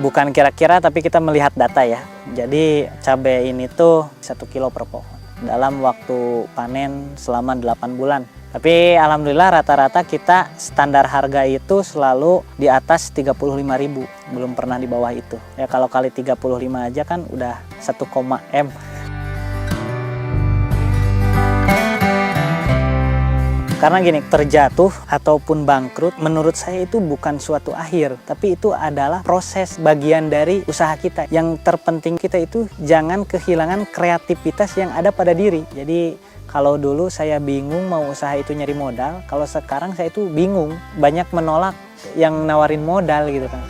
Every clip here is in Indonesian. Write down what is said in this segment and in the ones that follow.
bukan kira-kira tapi kita melihat data ya. Jadi cabai ini tuh 1 kilo per pohon dalam waktu panen selama 8 bulan. Tapi alhamdulillah rata-rata kita standar harga itu selalu di atas 35.000, belum pernah di bawah itu. Ya kalau kali 35 aja kan udah 1,M. Karena gini, terjatuh ataupun bangkrut menurut saya itu bukan suatu akhir, tapi itu adalah proses bagian dari usaha kita. Yang terpenting kita itu jangan kehilangan kreativitas yang ada pada diri. Jadi kalau dulu saya bingung mau usaha itu nyari modal, kalau sekarang saya itu bingung, banyak menolak yang nawarin modal gitu kan.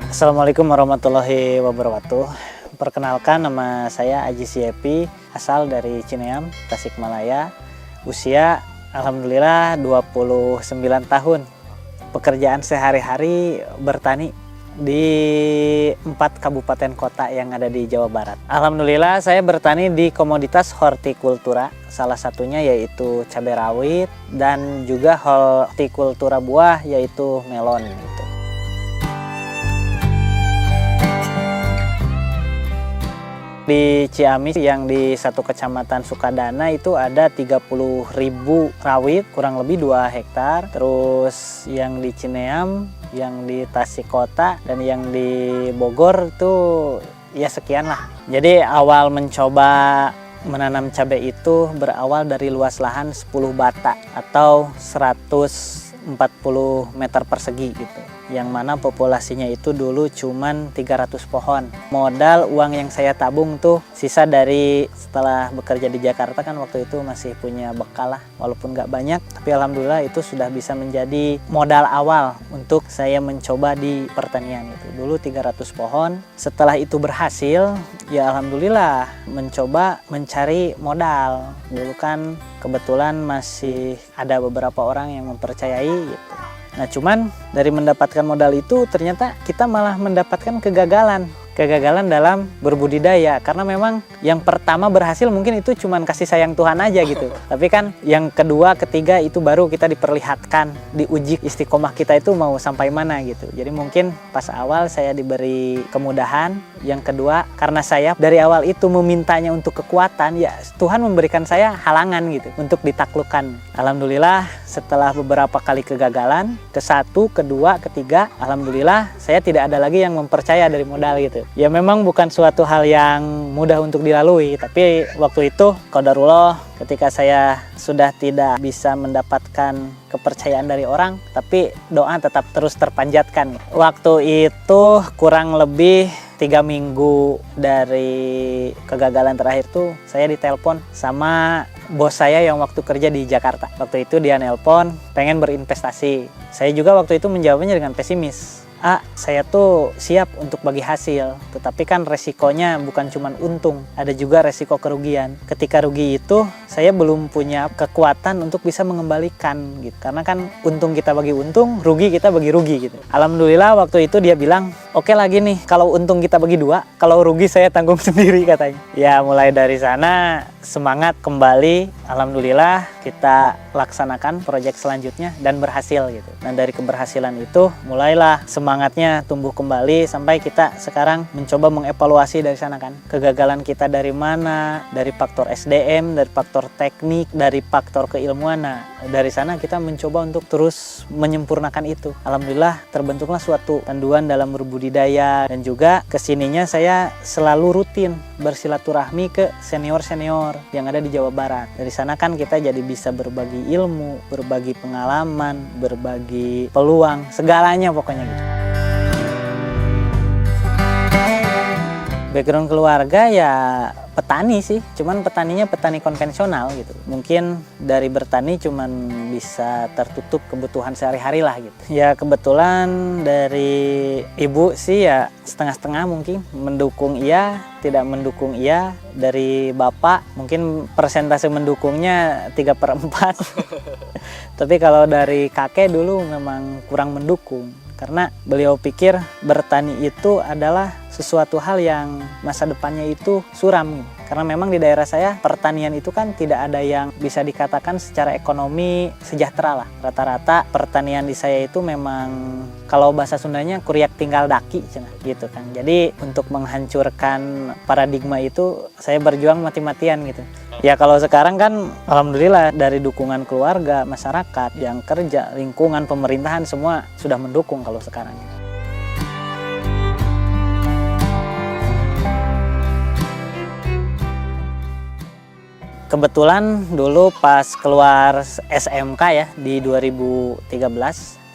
Assalamualaikum warahmatullahi wabarakatuh. Perkenalkan, nama saya Aji Siepi, asal dari Cineam, Tasikmalaya. Usia alhamdulillah 29 tahun. Pekerjaan sehari-hari bertani di 4 kabupaten kota yang ada di Jawa Barat. Alhamdulillah saya bertani di komoditas hortikultura, salah satunya yaitu cabai rawit dan juga hortikultura buah yaitu melon gitu. Di Ciamis yang di satu kecamatan Sukadana itu ada 30.000 rawit, kurang lebih 2 hektar. Terus yang di Cineam, yang di Tasik Kota, dan yang di Bogor itu ya sekian lah. Jadi awal mencoba menanam cabai itu berawal dari luas lahan 10 bata atau 140 meter persegi gitu. Yang mana populasinya itu dulu cuman 300 pohon. Modal uang yang saya tabung tuh sisa dari setelah bekerja di Jakarta kan waktu itu masih punya bekal lah, walaupun nggak banyak, tapi alhamdulillah itu sudah bisa menjadi modal awal untuk saya mencoba di pertanian itu. Dulu 300 pohon, setelah itu berhasil ya alhamdulillah mencoba mencari modal. Dulu kan kebetulan masih ada beberapa orang yang mempercayai gitu. Nah cuman dari mendapatkan modal itu ternyata kita malah mendapatkan kegagalan dalam berbudidaya, karena memang yang pertama berhasil mungkin itu cuman kasih sayang Tuhan aja gitu. Tapi kan yang kedua, ketiga itu baru kita diperlihatkan, diuji istiqomah kita itu mau sampai mana gitu. Jadi mungkin pas awal saya diberi kemudahan, yang kedua karena saya dari awal itu memintanya untuk kekuatan, ya Tuhan memberikan saya halangan gitu untuk ditaklukkan. Alhamdulillah setelah beberapa kali kegagalan, ke-1, kedua, ketiga, alhamdulillah saya tidak ada lagi yang mempercaya dari modal gitu. Ya memang bukan suatu hal yang mudah untuk dilalui, tapi waktu itu qadarullah ketika saya sudah tidak bisa mendapatkan kepercayaan dari orang, tapi doa tetap terus terpanjatkan. Waktu itu kurang lebih 3 minggu dari kegagalan terakhir tuh saya ditelepon sama bos saya yang waktu kerja di Jakarta. Waktu itu dia nelpon pengen berinvestasi. Saya juga waktu itu menjawabnya dengan pesimis. Saya tuh siap untuk bagi hasil, tetapi kan resikonya bukan cuma untung, ada juga resiko kerugian. Ketika rugi itu, saya belum punya kekuatan untuk bisa mengembalikan gitu. Karena kan untung kita bagi untung, rugi kita bagi rugi gitu. Alhamdulillah waktu itu dia bilang, oke lagi nih, kalau untung kita bagi 2, kalau rugi saya tanggung sendiri katanya. Ya mulai dari sana semangat kembali, alhamdulillah kita laksanakan proyek selanjutnya dan berhasil gitu. Dan dari keberhasilan itu mulailah semangatnya tumbuh kembali sampai kita sekarang mencoba mengevaluasi dari sana kan. Kegagalan kita dari mana, dari faktor SDM, dari faktor teknik, dari faktor keilmuan. Nah, dari sana kita mencoba untuk terus menyempurnakan itu. Alhamdulillah terbentuklah suatu panduan dalam berbudidaya, dan juga kesininya saya selalu rutin bersilaturahmi ke senior-senior yang ada di Jawa Barat. Dari sana kan kita jadi bisa berbagi ilmu, berbagi pengalaman, berbagi peluang, segalanya pokoknya gitu. Background keluarga ya petani sih, cuman petaninya petani konvensional gitu. Mungkin dari bertani cuman bisa tertutup kebutuhan sehari-hari lah gitu. Ya kebetulan dari ibu sih ya setengah-setengah, mungkin mendukung iya, tidak mendukung iya. Dari bapak mungkin persentase mendukungnya 3/4. Tapi kalau dari kakek dulu memang kurang mendukung. Karena beliau pikir bertani itu adalah sesuatu hal yang masa depannya itu suram gitu. Karena memang di daerah saya pertanian itu kan tidak ada yang bisa dikatakan secara ekonomi sejahtera lah. Rata-rata pertanian di saya itu memang kalau bahasa Sundanya kuriak tinggal daki gitu kan. Jadi untuk menghancurkan paradigma itu saya berjuang mati-matian gitu. Ya kalau sekarang kan alhamdulillah dari dukungan keluarga, masyarakat yang kerja, lingkungan, pemerintahan semua sudah mendukung kalau sekarang. Kebetulan dulu pas keluar SMK ya di 2013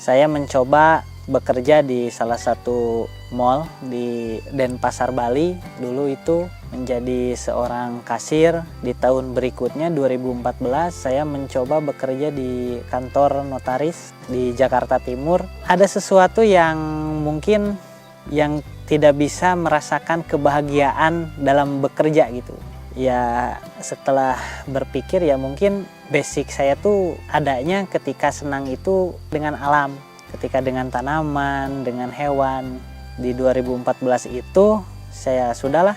saya mencoba bekerja di salah satu mall di Denpasar, Bali. Dulu itu menjadi seorang kasir. Di tahun berikutnya 2014 saya mencoba bekerja di kantor notaris di Jakarta Timur. Ada sesuatu yang mungkin yang tidak bisa merasakan kebahagiaan dalam bekerja gitu. Ya setelah berpikir ya mungkin basic saya tuh adanya ketika senang itu dengan alam, ketika dengan tanaman, dengan hewan. Di 2014 itu saya sudahlah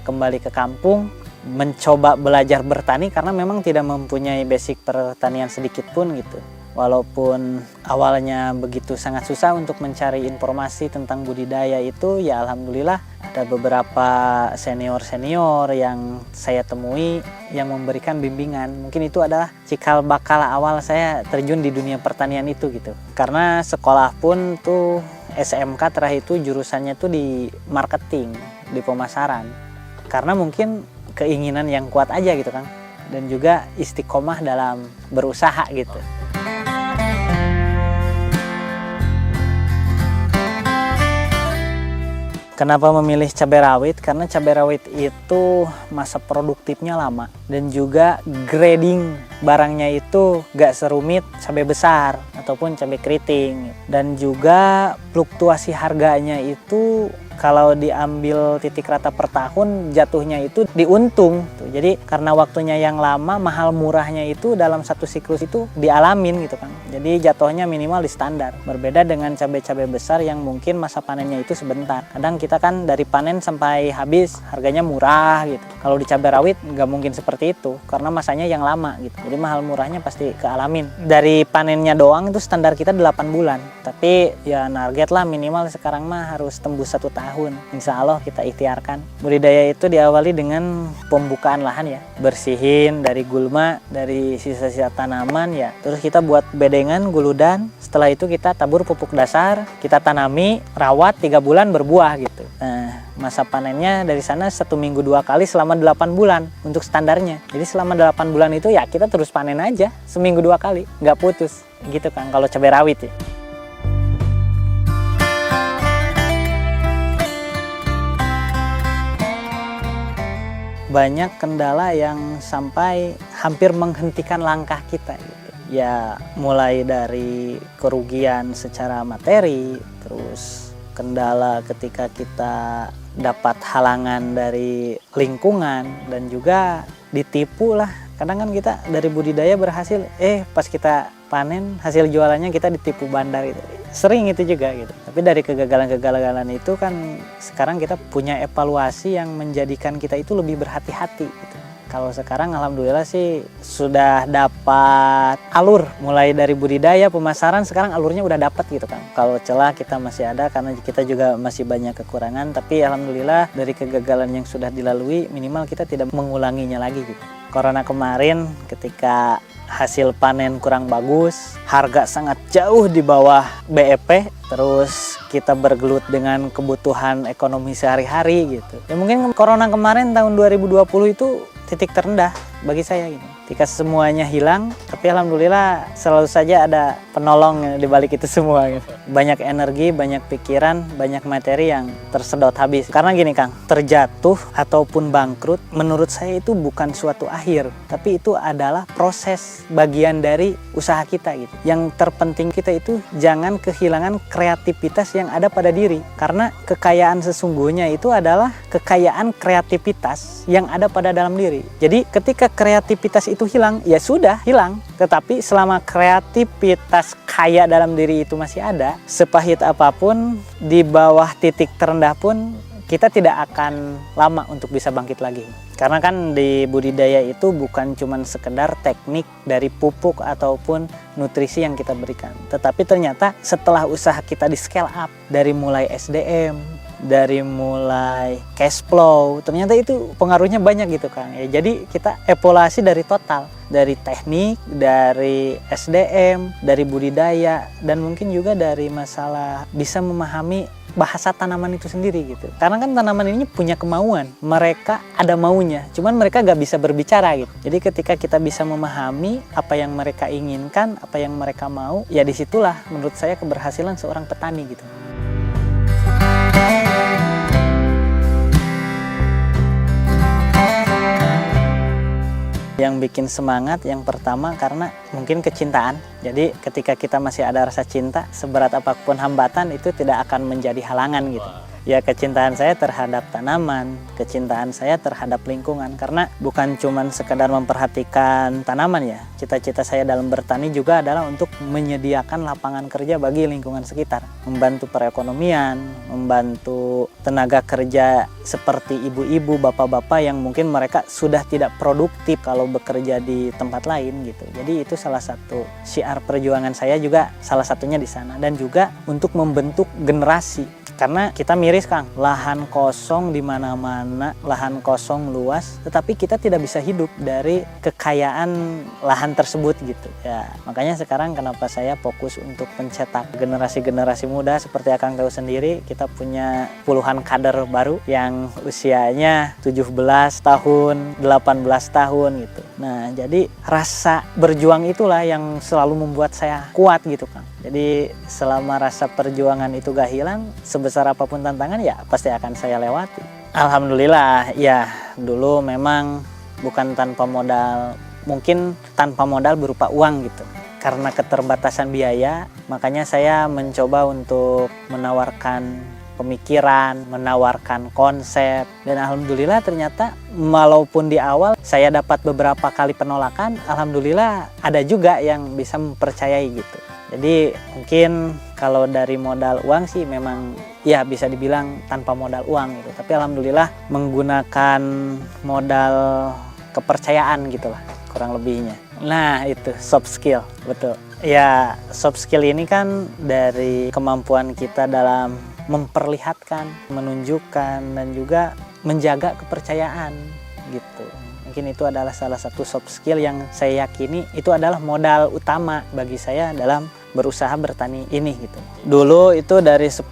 kembali ke kampung, mencoba belajar bertani karena memang tidak mempunyai basic pertanian sedikit pun gitu. Walaupun awalnya begitu sangat susah untuk mencari informasi tentang budidaya itu, ya alhamdulillah ada beberapa senior-senior yang saya temui yang memberikan bimbingan. Mungkin itu adalah cikal bakal awal saya terjun di dunia pertanian itu gitu. Karena sekolah pun tuh SMK terakhir itu jurusannya tuh di marketing, di pemasaran. Karena mungkin keinginan yang kuat aja gitu kan. Dan juga istiqomah dalam berusaha gitu. Kenapa memilih cabai rawit? Karena cabai rawit itu masa produktifnya lama dan juga grading barangnya itu gak serumit cabai besar ataupun cabai keriting, dan juga fluktuasi harganya itu kalau diambil titik rata per tahun jatuhnya itu diuntung. Jadi karena waktunya yang lama, mahal murahnya itu dalam satu siklus itu dialamin gitu kan. Jadi jatuhnya minimal di standar. Berbeda dengan cabai-cabai besar yang mungkin masa panennya itu sebentar. Kadang kita kan dari panen sampai habis harganya murah gitu. Kalau di cabai rawit nggak mungkin seperti itu karena masanya yang lama gitu. Jadi mahal murahnya pasti kealamin. Dari panennya doang itu standar kita 8 bulan. Tapi ya target lah minimal sekarang mah harus tembus 1 tahun. Insya Allah kita ikhtiarkan. Budidaya itu diawali dengan pembukaan lahan ya. Bersihin dari gulma, dari sisa-sisa tanaman ya. Terus kita buat bedengan, guludan. Setelah itu kita tabur pupuk dasar, kita tanami, rawat 3 bulan berbuah gitu. Nah, masa panennya dari sana 1 minggu 2 kali selama 8 bulan untuk standarnya. Jadi selama 8 bulan itu ya kita terus panen aja, seminggu 2 kali, nggak putus. Gitu kan kalau cabai rawit ya. Banyak kendala yang sampai hampir menghentikan langkah kita gitu. Ya mulai dari kerugian secara materi, terus kendala ketika kita dapat halangan dari lingkungan, dan juga ditipu lah. Kadang kan kita dari budidaya berhasil, pas kita panen hasil jualannya kita ditipu bandar itu. Sering itu juga gitu. Tapi dari kegagalan-kegagalan itu kan sekarang kita punya evaluasi yang menjadikan kita itu lebih berhati-hati gitu. Kalau sekarang alhamdulillah sih sudah dapat alur, mulai dari budidaya, pemasaran, sekarang alurnya udah dapat gitu kan. Kalau celah kita masih ada karena kita juga masih banyak kekurangan, tapi alhamdulillah dari kegagalan yang sudah dilalui minimal kita tidak mengulanginya lagi gitu. Corona kemarin ketika hasil panen kurang bagus, harga sangat jauh di bawah BEP, terus kita bergelut dengan kebutuhan ekonomi sehari-hari gitu. Ya mungkin corona kemarin tahun 2020 itu titik terendah bagi saya gitu. Ketika semuanya hilang, tapi alhamdulillah selalu saja ada penolong di balik itu semua gitu. Banyak energi, banyak pikiran, banyak materi yang tersedot habis. Karena gini Kang, terjatuh ataupun bangkrut menurut saya itu bukan suatu akhir, tapi itu adalah proses bagian dari usaha kita gitu. Yang terpenting kita itu jangan kehilangan kreativitas yang ada pada diri. Karena kekayaan sesungguhnya itu adalah kekayaan kreativitas yang ada pada dalam diri. Jadi ketika kreativitas itu hilang, ya sudah hilang. Tetapi selama kreativitas kaya dalam diri itu masih ada, sepahit apapun, di bawah titik terendah pun kita tidak akan lama untuk bisa bangkit lagi. Karena kan di budidaya itu bukan cuma sekedar teknik dari pupuk ataupun nutrisi yang kita berikan. Tetapi ternyata setelah usaha kita di scale up, dari mulai SDM, dari mulai cash flow, ternyata itu pengaruhnya banyak gitu Kang. Ya, jadi kita evaluasi dari total, dari teknik, dari SDM, dari budidaya, dan mungkin juga dari masalah bisa memahami bahasa tanaman itu sendiri gitu. Karena kan tanaman ini punya kemauan, mereka ada maunya, cuman mereka gak bisa berbicara gitu. Jadi ketika kita bisa memahami apa yang mereka inginkan, apa yang mereka mau, ya disitulah menurut saya keberhasilan seorang petani gitu. Yang bikin semangat yang pertama karena mungkin kecintaan. Jadi ketika kita masih ada rasa cinta, seberat apapun hambatan itu tidak akan menjadi halangan gitu. Ya kecintaan saya terhadap tanaman, kecintaan saya terhadap lingkungan. Karena bukan cuma sekedar memperhatikan tanaman ya. Cita-cita saya dalam bertani juga adalah untuk menyediakan lapangan kerja bagi lingkungan sekitar. Membantu perekonomian, membantu tenaga kerja seperti ibu-ibu, bapak-bapak yang mungkin mereka sudah tidak produktif kalau bekerja di tempat lain gitu. Jadi itu salah satu syiar perjuangan saya juga, salah satunya di sana. Dan juga untuk membentuk generasi. Karena kita miris Kang, lahan kosong di mana-mana, lahan kosong luas, tetapi kita tidak bisa hidup dari kekayaan lahan tersebut gitu. Ya, makanya sekarang kenapa saya fokus untuk mencetak generasi-generasi muda seperti Akang tahu sendiri, kita punya puluhan kader baru yang usianya 17 tahun, 18 tahun gitu. Nah, jadi rasa berjuang itulah yang selalu membuat saya kuat gitu Kang. Jadi selama rasa perjuangan itu gak hilang, sebesar apapun tantangan ya pasti akan saya lewati. Alhamdulillah ya, dulu memang bukan tanpa modal, mungkin tanpa modal berupa uang gitu. Karena keterbatasan biaya, makanya saya mencoba untuk menawarkan pemikiran, menawarkan konsep. Dan alhamdulillah ternyata walaupun di awal saya dapat beberapa kali penolakan, alhamdulillah ada juga yang bisa mempercayai gitu. Jadi mungkin kalau dari modal uang sih memang ya bisa dibilang tanpa modal uang gitu. Tapi alhamdulillah menggunakan modal kepercayaan gitulah kurang lebihnya. Nah itu soft skill, betul. Ya soft skill ini kan dari kemampuan kita dalam memperlihatkan, menunjukkan, dan juga menjaga kepercayaan gitu. Mungkin itu adalah salah satu soft skill yang saya yakini itu adalah modal utama bagi saya dalam berusaha bertani ini gitu. Dulu itu dari 10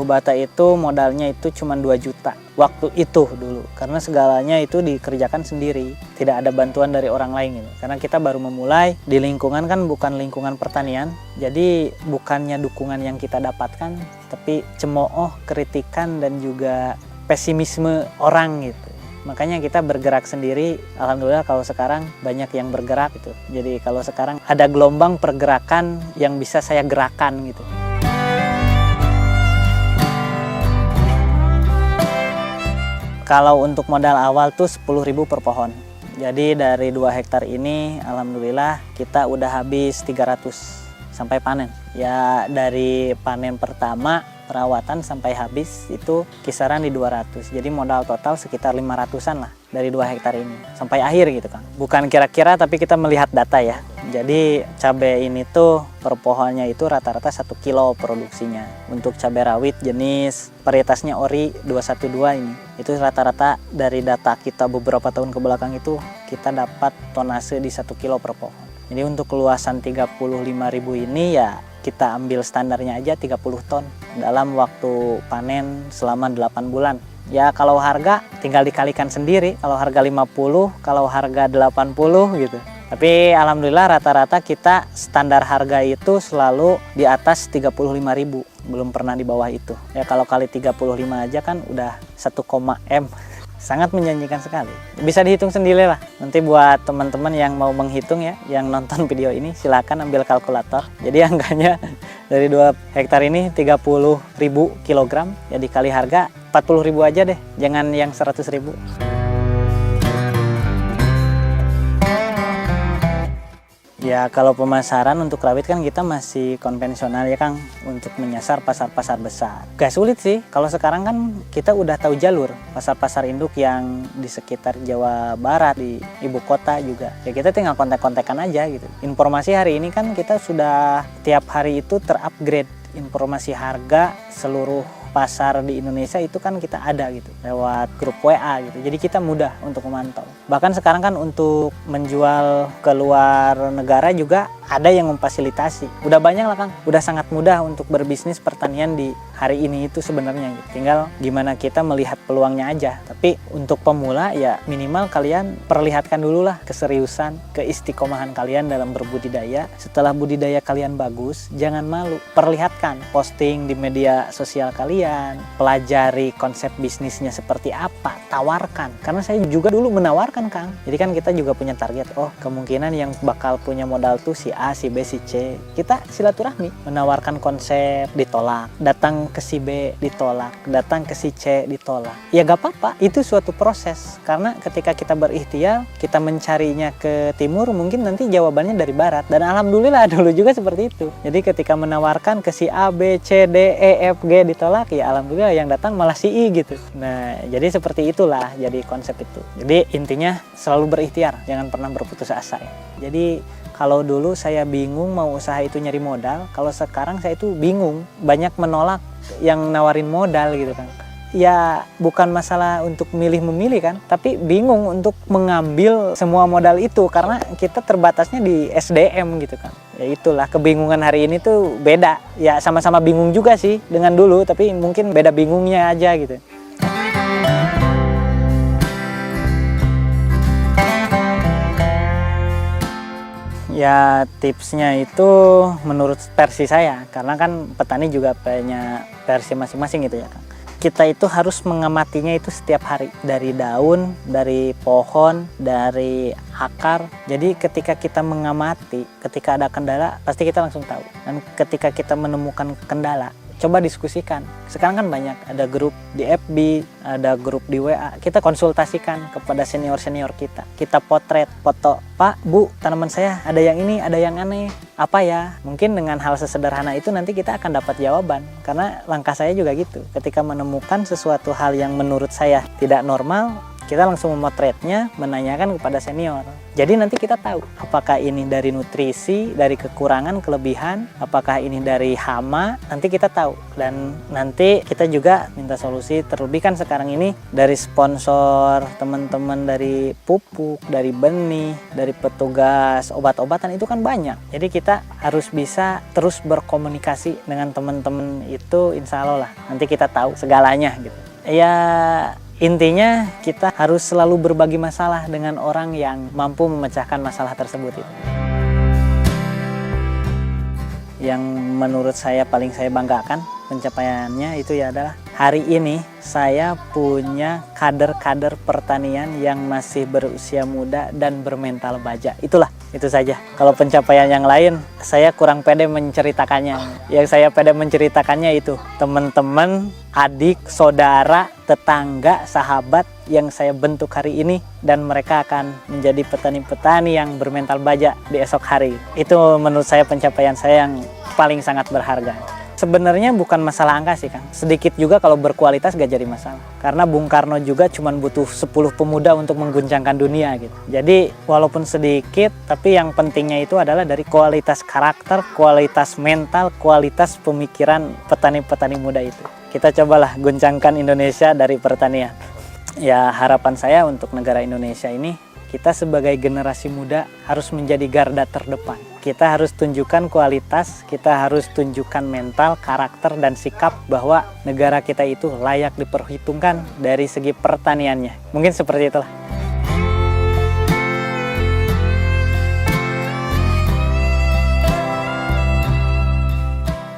bata itu modalnya itu cuma 2 juta waktu itu dulu, karena segalanya itu dikerjakan sendiri, tidak ada bantuan dari orang lain gitu. Karena kita baru memulai di lingkungan kan bukan lingkungan pertanian, jadi bukannya dukungan yang kita dapatkan, tapi cemooh, kritikan, dan juga pesimisme orang gitu. Makanya kita bergerak sendiri. Alhamdulillah kalau sekarang banyak yang bergerak gitu. Jadi kalau sekarang ada gelombang pergerakan yang bisa saya gerakan gitu. Kalau untuk modal awal tuh 10.000 per pohon. Jadi dari 2 hektar ini alhamdulillah kita udah habis 300 sampai panen. Ya dari panen pertama perawatan sampai habis itu kisaran di 200. Jadi modal total sekitar 500-an lah dari 2 hektar ini sampai akhir gitu kan. Bukan kira-kira tapi kita melihat data ya. Jadi cabai ini tuh per pohonnya itu rata-rata 1 kilo produksinya. Untuk cabai rawit jenis varietasnya Ori 212 ini. Itu rata-rata dari data kita beberapa tahun ke belakang itu kita dapat tonase di 1 kilo per pohon. Jadi untuk luasan 35.000 ini ya kita ambil standarnya aja 30 ton dalam waktu panen selama 8 bulan. Ya kalau harga tinggal dikalikan sendiri, kalau harga 50, kalau harga 80 gitu. Tapi alhamdulillah rata-rata kita standar harga itu selalu di atas 35.000, belum pernah di bawah itu. Ya kalau kali 35 aja kan udah 1, M. Sangat menjanjikan sekali. Bisa dihitung sendiri lah. Nanti buat teman-teman yang mau menghitung ya, yang nonton video ini silakan ambil kalkulator. Jadi angkanya dari 2 hektar ini 30.000 kilogram. Ya dikali harga 40.000 aja deh. Jangan yang 100.000. Ya kalau pemasaran untuk rawit kan kita masih konvensional ya Kang, untuk menyasar pasar-pasar besar. Gak sulit sih, kalau sekarang kan kita udah tahu jalur pasar-pasar induk yang di sekitar Jawa Barat, di ibu kota juga. Ya kita tinggal kontak-kontakan aja gitu. Informasi hari ini kan kita sudah tiap hari itu terupgrade informasi harga seluruh pasar di Indonesia itu kan kita ada gitu lewat grup WA gitu. Jadi kita mudah untuk memantau. Bahkan sekarang kan untuk menjual ke luar negara juga ada yang memfasilitasi. Udah banyak lah Kang. Udah sangat mudah untuk berbisnis pertanian di hari ini itu sebenarnya gitu. Tinggal gimana kita melihat peluangnya aja. Tapi untuk pemula ya minimal kalian perlihatkan dulu lah keseriusan, keistiqomahan kalian dalam berbudidaya. Setelah budidaya kalian bagus, jangan malu. Perlihatkan, posting di media sosial kalian, pelajari konsep bisnisnya seperti apa, tawarkan. Karena saya juga dulu menawarkan Kang. Jadi kan kita juga punya target, oh kemungkinan yang bakal punya modal tuh si A, si B, si C. Kita silaturahmi, menawarkan konsep, ditolak. Datang ke si B, ditolak. Datang ke si C, ditolak. Ya gak apa-apa, itu suatu proses. Karena ketika kita berikhtiar, kita mencarinya ke timur, mungkin nanti jawabannya dari barat. Dan alhamdulillah dulu juga seperti itu. Jadi ketika menawarkan ke si A, B, C, D, E, F, G ditolak, ya alhamdulillah yang datang malah si I gitu. Nah, jadi seperti itulah jadi konsep itu. Jadi intinya selalu berikhtiar, jangan pernah berputus asa ya. Jadi kalau dulu saya bingung mau usaha itu nyari modal, kalau sekarang saya itu bingung, banyak menolak yang nawarin modal gitu kan. Ya bukan masalah untuk milih-memilih kan, tapi bingung untuk mengambil semua modal itu karena kita terbatasnya di SDM gitu kan. Ya itulah kebingungan hari ini tuh beda. Ya sama-sama bingung juga sih dengan dulu, tapi mungkin beda bingungnya aja gitu. Ya tipsnya itu menurut versi saya, karena kan petani juga punya versi masing-masing gitu ya Kang. Kita itu harus mengamatinya itu setiap hari, dari daun, dari pohon, dari akar. Jadi ketika kita mengamati, ketika ada kendala pasti kita langsung tahu. Dan ketika kita menemukan kendala, coba diskusikan. Sekarang kan banyak, ada grup di FB, ada grup di WA. Kita konsultasikan kepada senior-senior kita. Kita potret, foto, Pak, Bu, tanaman saya ada yang ini, ada yang aneh. Apa ya? Mungkin dengan hal sesederhana itu nanti kita akan dapat jawaban. Karena langkah saya juga gitu. Ketika menemukan sesuatu hal yang menurut saya tidak normal, kita langsung memotretnya, menanyakan kepada senior. Jadi nanti kita tahu apakah ini dari nutrisi, dari kekurangan, kelebihan, apakah ini dari hama, nanti kita tahu. Dan nanti kita juga minta solusi. Terlebih kan sekarang ini dari sponsor, teman-teman dari pupuk, dari benih, dari petugas obat-obatan itu kan banyak. Jadi kita harus bisa terus berkomunikasi dengan teman-teman itu, insya Allah lah. Nanti kita tahu segalanya gitu. Ya intinya kita harus selalu berbagi masalah dengan orang yang mampu memecahkan masalah tersebut itu. Yang menurut saya paling saya banggakan pencapaiannya itu ya adalah hari ini saya punya kader-kader pertanian yang masih berusia muda dan bermental baja. Itulah, itu saja. Kalau pencapaian yang lain saya kurang pede menceritakannya. Yang saya pede menceritakannya itu teman-teman, adik, saudara, tetangga, sahabat yang saya bentuk hari ini, dan mereka akan menjadi petani-petani yang bermental baja di esok hari. Itu menurut saya pencapaian saya yang paling sangat berharga. Sebenarnya bukan masalah angka sih Kang. Sedikit juga kalau berkualitas gak jadi masalah. Karena Bung Karno juga cuma butuh 10 pemuda untuk mengguncangkan dunia gitu. Jadi walaupun sedikit, tapi yang pentingnya itu adalah dari kualitas karakter, kualitas mental, kualitas pemikiran petani-petani muda itu. Kita cobalah guncangkan Indonesia dari pertanian. Ya harapan saya untuk negara Indonesia ini, kita sebagai generasi muda harus menjadi garda terdepan. Kita harus tunjukkan kualitas, kita harus tunjukkan mental, karakter, dan sikap bahwa negara kita itu layak diperhitungkan dari segi pertaniannya. Mungkin seperti itulah.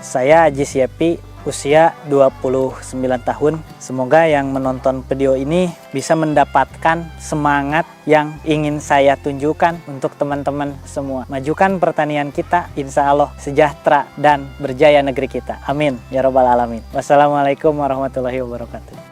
Saya Aji Siepi, usia 29 tahun. Semoga yang menonton video ini bisa mendapatkan semangat yang ingin saya tunjukkan untuk teman-teman semua. Majukan pertanian kita, insya Allah sejahtera dan berjaya negeri kita. Amin. Ya Rabbal Alamin. Wassalamualaikum warahmatullahi wabarakatuh.